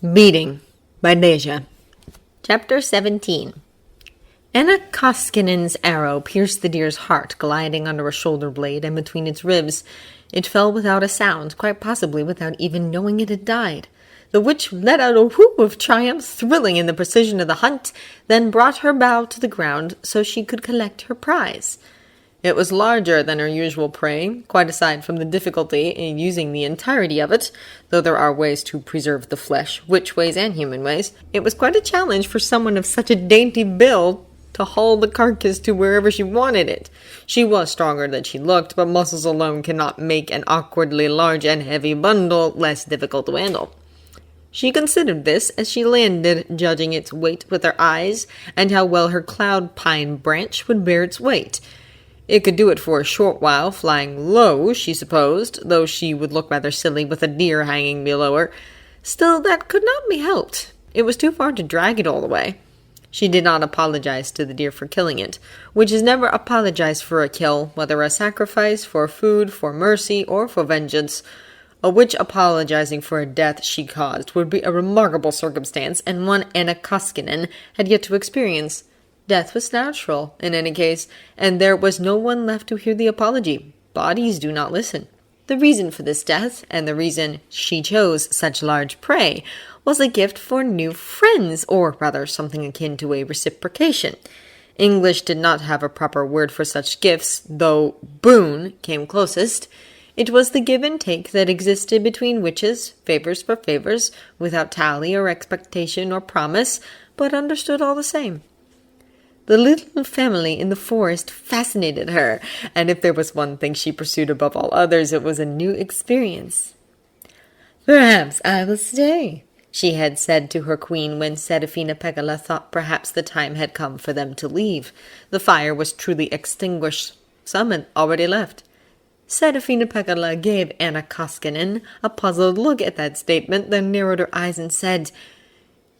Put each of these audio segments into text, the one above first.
Beating by Deja. Chapter 17. Anna Koskinen's arrow pierced the deer's heart, gliding under a shoulder blade and between its ribs. It fell without a sound, quite possibly without even knowing it had died. The witch let out a whoop of triumph, thrilling in the precision of the hunt, then brought her bow to the ground so she could collect her prize. It was larger than her usual prey, quite aside from the difficulty in using the entirety of it, though there are ways to preserve the flesh, witch ways and human ways. It was quite a challenge for someone of such a dainty build to haul the carcass to wherever she wanted it. She was stronger than she looked, but muscles alone cannot make an awkwardly large and heavy bundle less difficult to handle. She considered this as she landed, judging its weight with her eyes, and how well her cloud pine branch would bear its weight. It could do it for a short while, flying low, she supposed, though she would look rather silly with a deer hanging below her. Still, that could not be helped. It was too far to drag it all the way. She did not apologize to the deer for killing it, which is never apologized for a kill, whether a sacrifice, for food, for mercy, or for vengeance. A witch apologizing for a death she caused would be a remarkable circumstance, and one Anna Koskinen had yet to experience. Death was natural, in any case, and there was no one left to hear the apology. Bodies do not listen. The reason for this death, and the reason she chose such large prey, was a gift for new friends, or rather something akin to a reciprocation. English did not have a proper word for such gifts, though boon came closest. It was the give and take that existed between witches, favors for favors, without tally or expectation or promise, but understood all the same. The little family in the forest fascinated her, and if there was one thing she pursued above all others, it was a new experience. "Perhaps I will stay," she had said to her queen when Serafina Pekkala thought perhaps the time had come for them to leave. The fire was truly extinguished. Some had already left. Serafina Pekkala gave Anna Koskinen a puzzled look at that statement, then narrowed her eyes and said,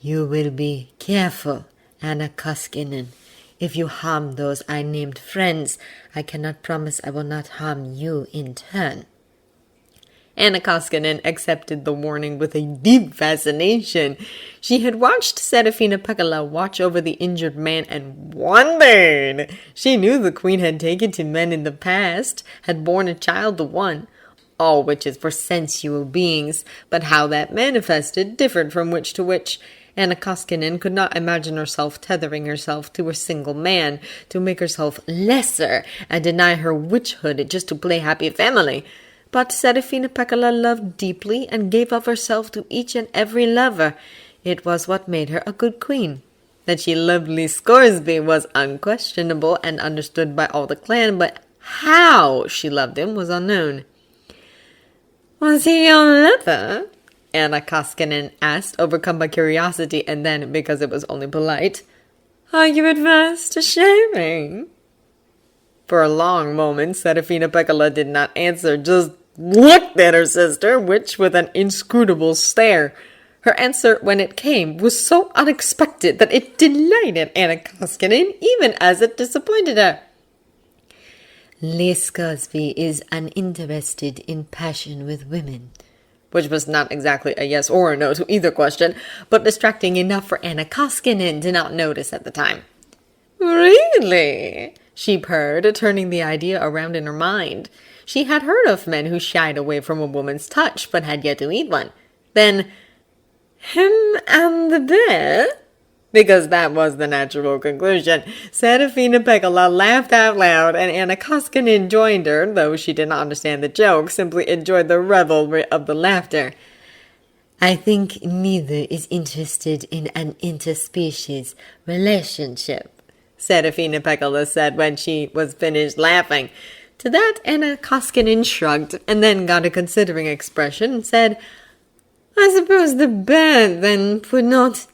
"You will be careful, Anna Koskinen. If you harm those I named friends, I cannot promise I will not harm you in turn." Anna Koskinen accepted the warning with a deep fascination. She had watched Serafina Pekkala watch over the injured man and wondered. She knew the queen had taken to men in the past, had borne a child to one. All witches were sensual beings, but how that manifested differed from witch to witch. Anna Koskinen could not imagine herself tethering herself to a single man, to make herself lesser and deny her witchhood just to play happy family. But Serafina Pekkala loved deeply and gave of herself to each and every lover. It was what made her a good queen. That she loved Scoresby was unquestionable and understood by all the clan, but how she loved him was unknown. "Was he your lover?" Anna Koskinen asked, overcome by curiosity, and then, because it was only polite, "Are you adverse to sharing?" For a long moment, Serafina Pekkala did not answer, just looked at her sister, which with an inscrutable stare. Her answer, when it came, was so unexpected that it delighted Anna Koskinen, even as it disappointed her. "Scoresby is uninterested in passion with women," which was not exactly a yes or a no to either question, but distracting enough for Anna Koskinen to not notice at the time. "Really?" she purred, turning the idea around in her mind. She had heard of men who shied away from a woman's touch, but had yet to meet one. Then, "Him and the bear?" Because that was the natural conclusion. Serafina Pekkala laughed out loud, and Anna Koskinen joined her, though she did not understand the joke, simply enjoyed the revelry of the laughter. "I think neither is interested in an interspecies relationship," Serafina Pekkala said when she was finished laughing. To that Anna Koskinen shrugged, and then got a considering expression and said, "I suppose the bear then would not—"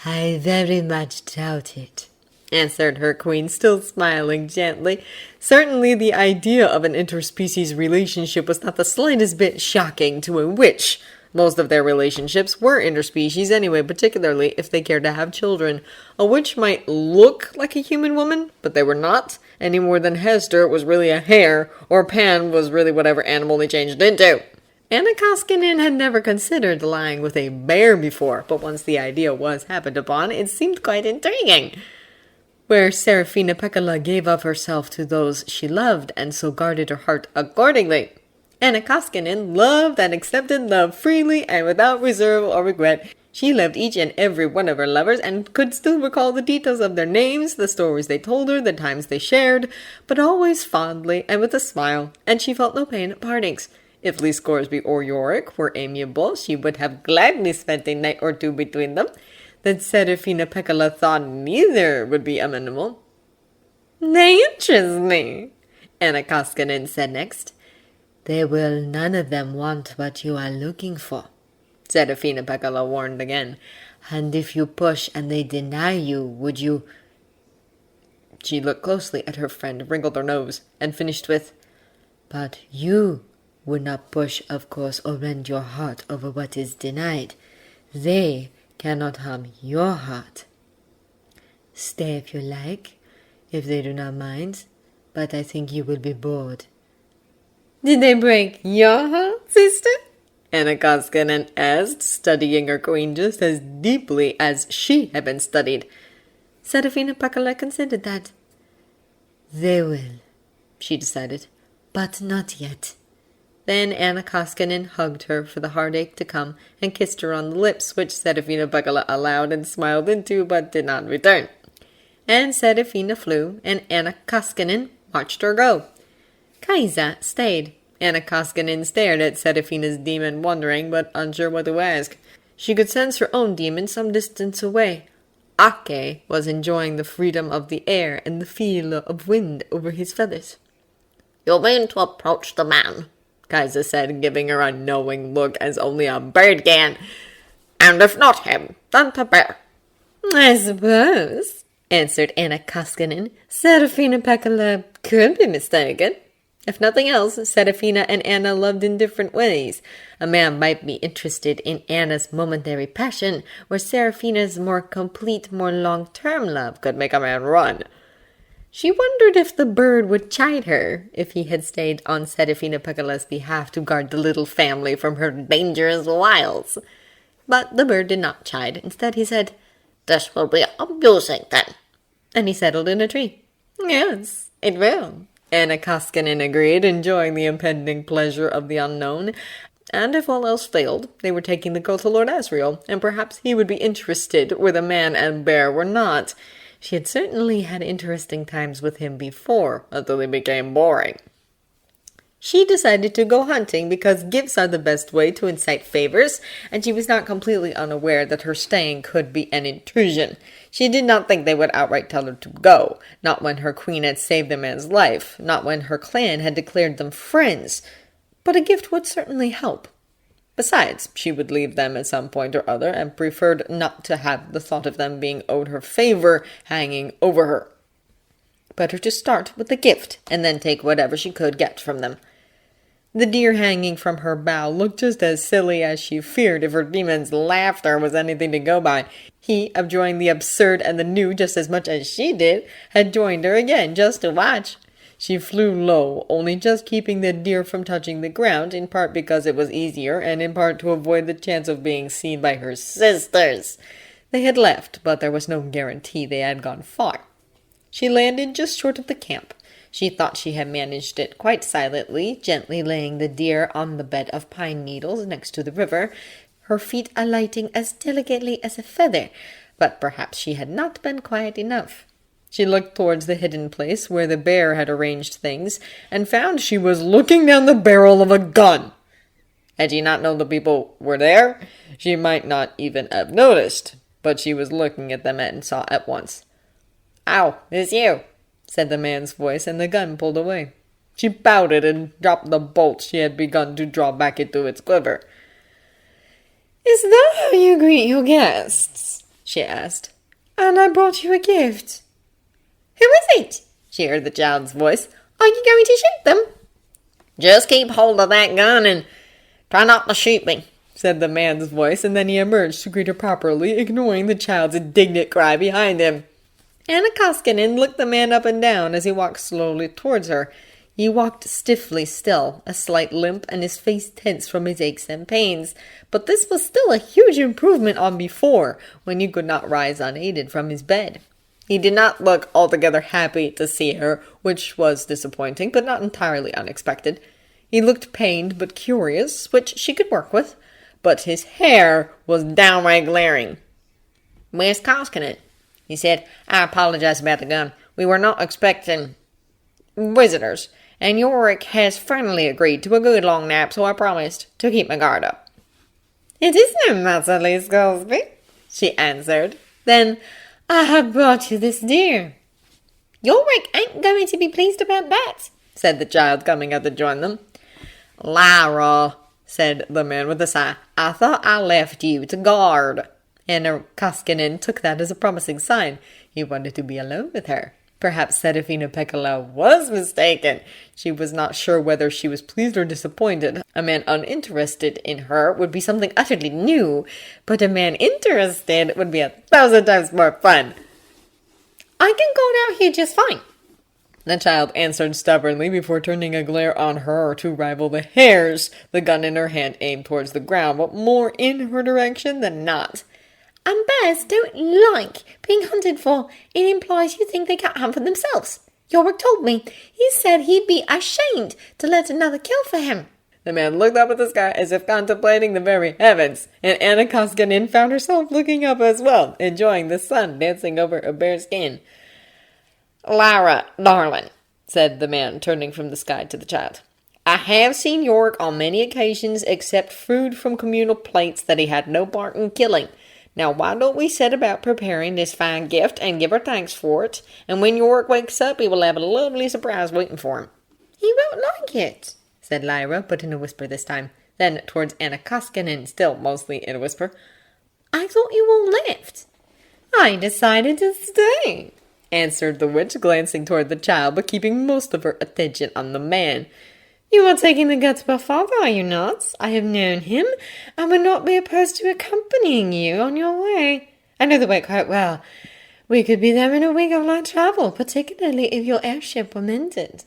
"I very much doubt it," answered her queen, still smiling gently. Certainly the idea of an interspecies relationship was not the slightest bit shocking to a witch. Most of their relationships were interspecies anyway, particularly if they cared to have children. A witch might look like a human woman, but they were not, any more than Hester was really a hare, or Pan was really whatever animal they changed into. Anna Koskinen had never considered lying with a bear before, but once the idea was happened upon, it seemed quite intriguing. Where Serafina Pekkala gave of herself to those she loved, and so guarded her heart accordingly. Anna Koskinen loved and accepted love freely and without reserve or regret. She loved each and every one of her lovers and could still recall the details of their names, the stories they told her, the times they shared, but always fondly and with a smile, and she felt no pain at partings. If Lee Scoresby or Iorek were amiable, she would have gladly spent a night or two between them. That Serafina Pekkala thought neither would be amenable. "They interest me," Anna Koskinen said next. "They will none of them want what you are looking for," Serafina Pekkala warned again. "And if you push and they deny you, would you—" She looked closely at her friend, wrinkled her nose, and finished with, "But you would not push, of course, or rend your heart over what is denied. They cannot harm your heart. Stay if you like, if they do not mind, but I think you will be bored." "Did they break your heart, sister?" Anna Koskinen asked, studying her queen just as deeply as she had been studied. Serafina Pekkala considered that. "They will," she decided, "but not yet." Then Anna Koskinen hugged her for the heartache to come and kissed her on the lips, which Serafina Pekkala allowed and smiled into but did not return. And Serafina flew, and Anna Koskinen watched her go. Kaisa stayed. Anna Koskinen stared at Serafina's demon, wondering but unsure what to ask. She could sense her own demon some distance away. Ake was enjoying the freedom of the air and the feel of wind over his feathers. "You mean to approach the man," Kaisa said, giving her a knowing look as only a bird can. "And if not him, then the bear." "I suppose," answered Anna Koskinen, "Serafina Pekkala could be mistaken." If nothing else, Serafina and Anna loved in different ways. A man might be interested in Anna's momentary passion, where Serafina's more complete, more long-term love could make a man run. She wondered if the bird would chide her if he had stayed on Serafina Pekkala's behalf to guard the little family from her dangerous wiles. But the bird did not chide. Instead, he said, "This will be amusing, then." And he settled in a tree. "Yes, it will," Anna Koskinen agreed, enjoying the impending pleasure of the unknown. And if all else failed, they were taking the girl to Lord Asriel, and perhaps he would be interested where the man and bear were not. She had certainly had interesting times with him before, until they became boring. She decided to go hunting because gifts are the best way to incite favors, and she was not completely unaware that her staying could be an intrusion. She did not think they would outright tell her to go, not when her queen had saved the man's life, not when her clan had declared them friends, but a gift would certainly help. Besides, she would leave them at some point or other, and preferred not to have the thought of them being owed her favor hanging over her. Better to start with the gift, and then take whatever she could get from them. The deer hanging from her bough looked just as silly as she feared if her demon's laughter was anything to go by. He, enjoying the absurd and the new just as much as she did, had joined her again just to watch. She flew low, only just keeping the deer from touching the ground, in part because it was easier, and in part to avoid the chance of being seen by her sisters. They had left, but there was no guarantee they had gone far. She landed just short of the camp. She thought she had managed it quite silently, gently laying the deer on the bed of pine needles next to the river, her feet alighting as delicately as a feather, but perhaps she had not been quiet enough. She looked towards the hidden place where the bear had arranged things, and found she was looking down the barrel of a gun. Had she not known the people were there, she might not even have noticed, but she was looking at them and saw at once. "Ow, it's you," said the man's voice, and the gun pulled away. She pouted and dropped the bolt she had begun to draw back into its quiver. "Is that how you greet your guests?" she asked. "And I brought you a gift." "Who is it?" she heard the child's voice. "Are you going to shoot them?" "Just keep hold of that gun and try not to shoot me," said the man's voice, and then he emerged to greet her properly, ignoring the child's indignant cry behind him. Anna Koskinen looked the man up and down as he walked slowly towards her. He walked stiffly still, a slight limp, and his face tense from his aches and pains. But this was still a huge improvement on before, when he could not rise unaided from his bed. He did not look altogether happy to see her, which was disappointing, but not entirely unexpected. He looked pained but curious, which she could work with, but his hair was downright glaring. "Where's Koskinen?" he said. "I apologize about the gun. We were not expecting visitors, and Iorek has finally agreed to a good long nap, so I promised to keep my guard up." "It is no matter, Scoresby," she answered. "Then I have brought you this deer." "Iorek ain't going to be pleased about that," said the child, coming out to join them. "Lyra," said the man with a sigh, "I thought I left you to guard." And Koskinen took that as a promising sign. He wanted to be alone with her. Perhaps Serafina Pekkala was mistaken. She was not sure whether she was pleased or disappointed. A man uninterested in her would be something utterly new, but a man interested would be 1,000 times more fun. "I can go down here just fine," the child answered stubbornly before turning a glare on her to rival the hares, the gun in her hand aimed towards the ground, but more in her direction than not. "And bears don't like being hunted for. It implies you think they can't hunt for themselves. Iorek told me. He said he'd be ashamed to let another kill for him." The man looked up at the sky as if contemplating the very heavens, and Anna Koskinen found herself looking up as well, enjoying the sun dancing over a bare skin. "Lyra, darling," said the man, turning from the sky to the child, "I have seen Iorek on many occasions accept food from communal plates that he had no part in killing. Now, why don't we set about preparing this fine gift and give her thanks for it, and when Iorek wakes up, he will have a lovely surprise waiting for him." "He won't like it," said Lyra, but in a whisper this time. Then, towards Anna Koskinen, still mostly in a whisper, "I thought you all left." "I decided to stay," answered the witch, glancing toward the child, but keeping most of her attention on the man. "You are taking the guts of our father, are you not? I have known him, and would not be opposed to accompanying you on your way. I know the way quite well. We could be there in a week of light travel, particularly if your airship were mended."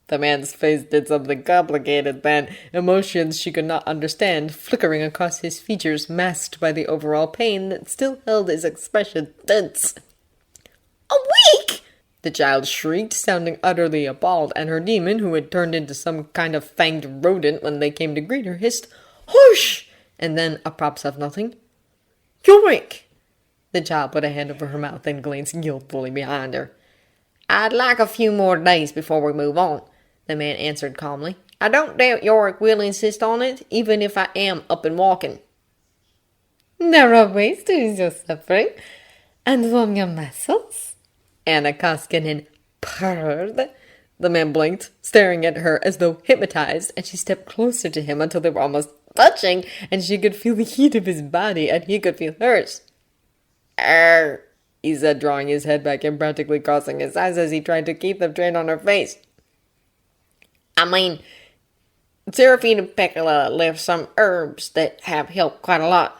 The man's face did something complicated then, emotions she could not understand flickering across his features, masked by the overall pain that still held his expression tense. "A week?" the child shrieked, sounding utterly appalled, and her demon, who had turned into some kind of fanged rodent when they came to greet her, hissed, "Hush!" and then, a props of nothing, "Iorek!" The child put a hand over her mouth and glanced guiltily behind her. "I'd like a few more days before we move on," the man answered calmly. "I don't doubt Iorek will insist on it, even if I am up and walking." "There are ways to ease your suffering and warm your muscles," Anna Koskinen purred. The man blinked, staring at her as though hypnotized, and she stepped closer to him until they were almost touching, and she could feel the heat of his body, and he could feel hers. He said, drawing his head back and practically crossing his eyes as he tried to keep them straight on her face. "I mean, Serafina Pekkala left some herbs that have helped quite a lot."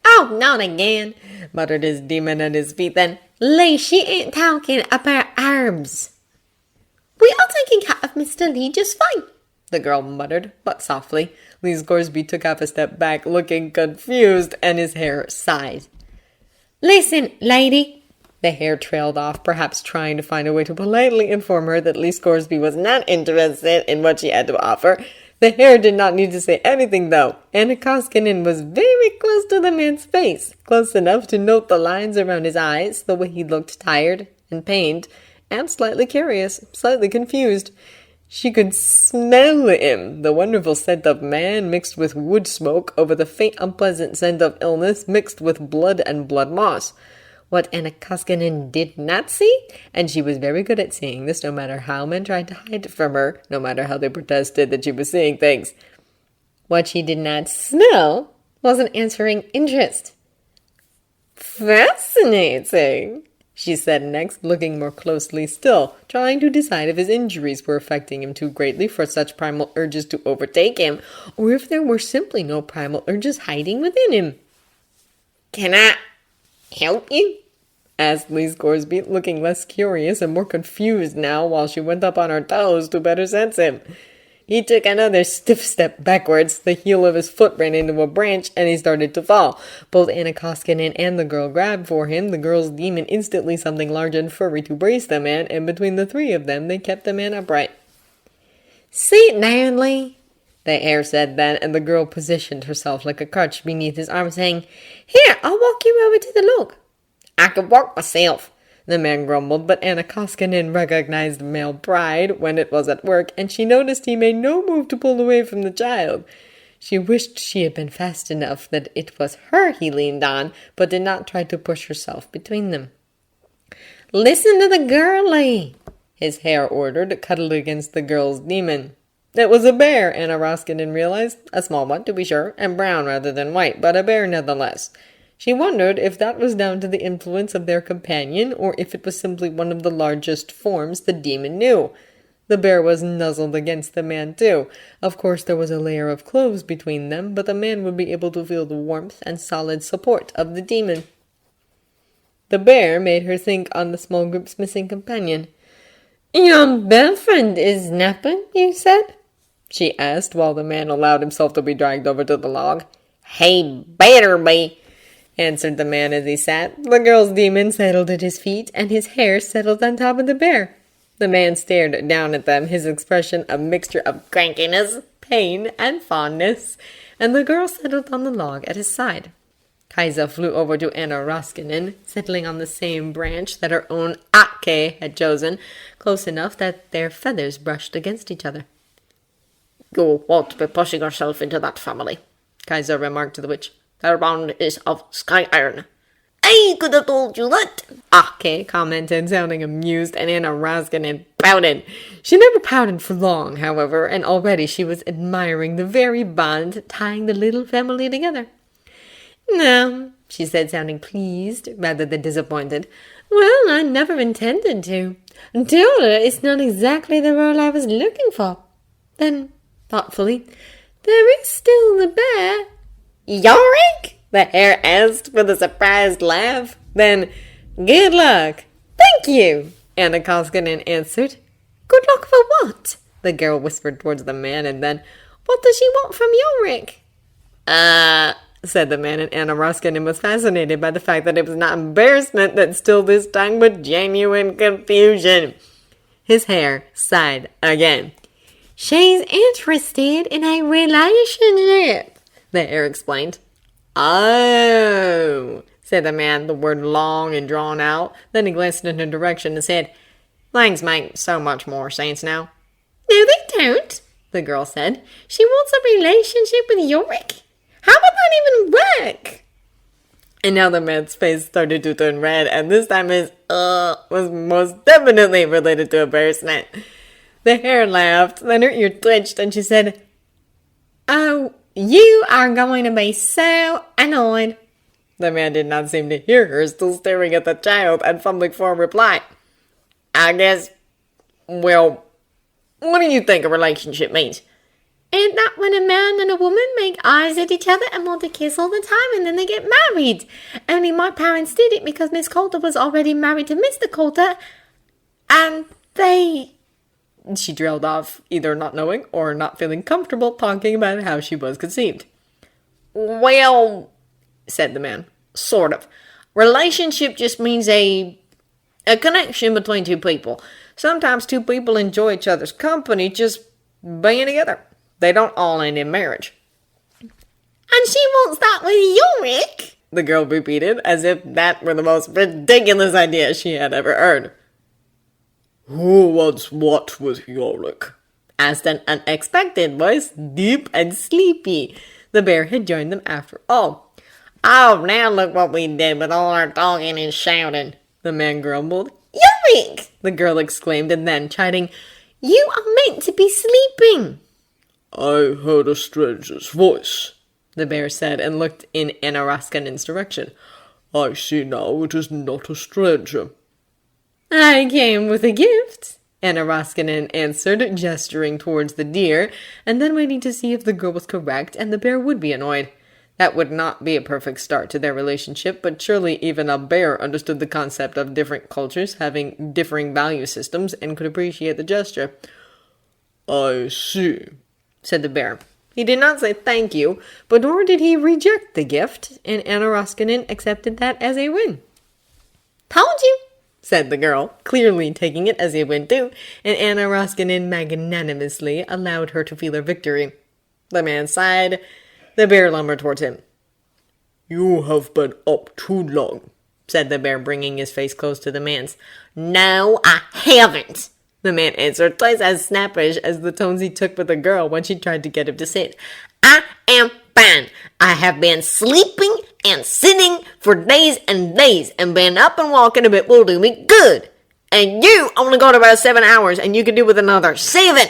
"Oh, not again," muttered his demon at his feet. Then, "Lee, she ain't talking about herbs." "We are taking care of Mr. Lee just fine," the girl muttered, but softly. Lee Scoresby took half a step back, looking confused, and his hair sighed. "Listen, lady." The hare trailed off, perhaps trying to find a way to politely inform her that Lee Scoresby was not interested in what she had to offer. The hare did not need to say anything, though. Anna Koskinen was very close to the man's face, close enough to note the lines around his eyes, the way he looked tired and pained, and slightly curious, slightly confused. She could smell him, the wonderful scent of man mixed with wood smoke over the faint unpleasant scent of illness mixed with blood and blood moss. What Anna Koskinen did not see, and she was very good at seeing this no matter how men tried to hide it from her, no matter how they protested that she was seeing things. What she did not smell was an answering interest. "Fascinating," she said next, looking more closely still, trying to decide if his injuries were affecting him too greatly for such primal urges to overtake him, or if there were simply no primal urges hiding within him. "Can I help you?" asked Lee Scoresby, looking less curious and more confused now while she went up on her toes to better sense him. He took another stiff step backwards, the heel of his foot ran into a branch, and he started to fall. Both Anna Koskinen and the girl grabbed for him, the girl's demon instantly something large and furry to brace the man, and between the three of them they kept the man upright. "Sit down, Lee," the hare said then, and the girl positioned herself like a crutch beneath his arm, saying, "Here, I'll walk you over to the log." "I can walk myself," the man grumbled, but Anna Koskinen recognized male pride when it was at work, and she noticed he made no move to pull away from the child. She wished she had been fast enough that it was her he leaned on, but did not try to push herself between them. "Listen to the girl, Lee," his hare ordered, cuddled against the girl's demon. It was a bear, Anna Koskinen realized. A small one, to be sure, and brown rather than white, but a bear nonetheless. She wondered if that was down to the influence of their companion, or if it was simply one of the largest forms the demon knew. The bear was nuzzled against the man, too. Of course, there was a layer of clothes between them, but the man would be able to feel the warmth and solid support of the demon. The bear made her think on the small group's missing companion. "Your boyfriend is napping, you said?" she asked, while the man allowed himself to be dragged over to the log. "He better be," answered the man as he sat. The girl's demon settled at his feet, and his hair settled on top of the bear. The man stared down at them, his expression a mixture of crankiness, pain, and fondness, and the girl settled on the log at his side. Kaisa flew over to Anna Koskinen, settling on the same branch that her own Ake had chosen, close enough that their feathers brushed against each other. "You won't be pushing yourself into that family," Kaisa remarked to the witch. "Their bond is of sky iron." "I could have told you that," Ake commented, sounding amused, and Anna Koskinen pouted. She never pouted for long, however, and already she was admiring the very bond tying the little family together. "No," she said, sounding pleased rather than disappointed. "Well, I never intended to. Daughter is not exactly the role I was looking for." Then, thoughtfully, "There is still the bear." "Iorek?" the hare asked with a surprised laugh. Then, "Good luck." "Thank you," Anna Koskinen answered. "Good luck for what?" the girl whispered towards the man, and then, "What does she want from Iorek?" Said the man, and Anna Koskinen was fascinated by the fact that it was not embarrassment that stilled his tongue, but genuine confusion. His hare sighed again. "She's interested in a relationship," the hare explained. "Oh," said the man, the word long and drawn out. Then he glanced in her direction and said, "Things make so much more sense now." "No, they don't," the girl said. "She wants a relationship with Iorek. How would that even work?" And now the man's face started to turn red, and this time his was most definitely related to embarrassment. The hare laughed, then her ear twitched, and she said, "Oh, you are going to be so annoyed." The man did not seem to hear her, still staring at the child and fumbling for a reply. "I guess, well, what do you think a relationship means?" "Ain't that when a man and a woman make eyes at each other and want to kiss all the time and then they get married? Only my parents did it because Miss Coulter was already married to Mr. Coulter, and they..." She trailed off, either not knowing or not feeling comfortable talking about how she was conceived. "Well," said the man, "sort of. Relationship just means a connection between two people. Sometimes two people enjoy each other's company just being together. They don't all end in marriage." "And she wants that with Iorek?" the girl repeated, as if that were the most ridiculous idea she had ever heard. "Who wants what with Iorek?" asked an unexpected voice, deep and sleepy. The bear had joined them after all. "Oh, now look what we did with all our talking and shouting," the man grumbled. "Iorek!" the girl exclaimed, and then, chiding, "You are meant to be sleeping." "I heard a stranger's voice," the bear said, and looked in Anna Koskinen's direction. "I see now it is not a stranger." "I came with a gift," Anna Koskinen answered, gesturing towards the deer, and then waiting to see if the girl was correct and the bear would be annoyed. That would not be a perfect start to their relationship, but surely even a bear understood the concept of different cultures having differing value systems and could appreciate the gesture. I see, Said the bear. He did not say thank you, but nor did he reject the gift, and Anna Roskinen accepted that as a win. Told you, said the girl, clearly taking it as a win too, and Anna Roskinen magnanimously allowed her to feel her victory. The man sighed. The bear lumbered towards him. You have been up too long, Said the bear, bringing his face close to the man's. No, I haven't. The man answered, twice as snappish as the tones he took with the girl when she tried to get him to sit. I am fine. I have been sleeping and sitting for days and days, and being up and walking a bit will do me good. And you only got about 7 hours, and you can do with another 7.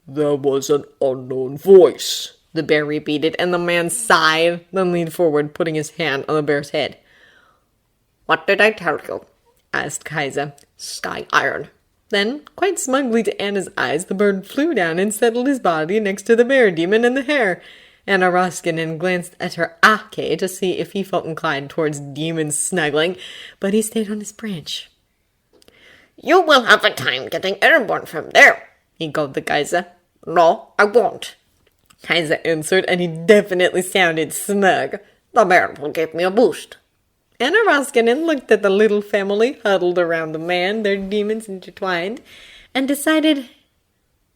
There was an unknown voice, The bear repeated, and the man sighed, then leaned forward, putting his hand on the bear's head. What did I tell you? Asked Kaisa. Sky iron. Then, quite smugly to Anna's eyes, the bird flew down and settled his body next to the bear demon and the hare. Anna Roskinen glanced at her Ake to see if he felt inclined towards demon snuggling, but he stayed on his branch. You will have a time getting airborne from there, He called to Kaisa. No, I won't. Kaisa answered, and he definitely sounded smug. The bear will give me a boost. Anna Roskinen looked at the little family huddled around the man, their demons intertwined, and decided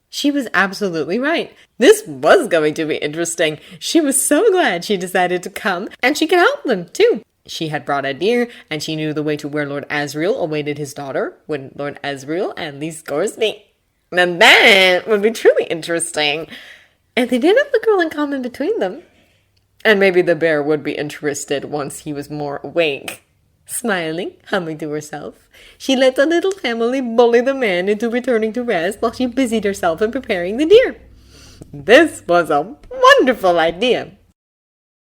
she was absolutely right. This was going to be interesting. She was so glad she decided to come, and she could help them, too. She had brought a deer, and she knew the way to where Lord Asriel awaited his daughter, when Lord Asriel and Lee Scoresby. Now that would be truly interesting. And they did have the girl in common between them. And maybe the bear would be interested once he was more awake. Smiling, humming to herself, she let the little family bully the man into returning to rest while she busied herself in preparing the deer. This was a wonderful idea.